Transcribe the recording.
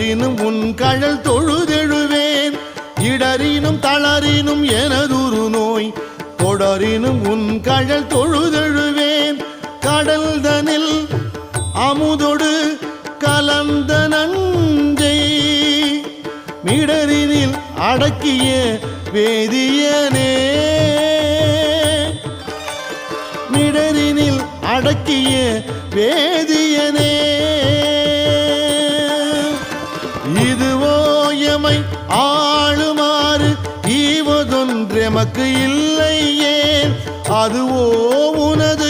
இடரினும் உன் கழல் தொழுதெழுவேன் இடரினும் தளரினும் எனதுரு நோய் தொடரினும் உன் கழல் தொழுதெழுவேன் கடல் தனில் அமுதொடு கலந்த நஞ்சை மிடரினில் அடக்கிய வேதியனே மிடரினில் அடக்கிய வேதியனே இதுவோ எமை ஆளுமாறு ஈவதொன்றெமக்கு இல்லையே அதுவோ உனது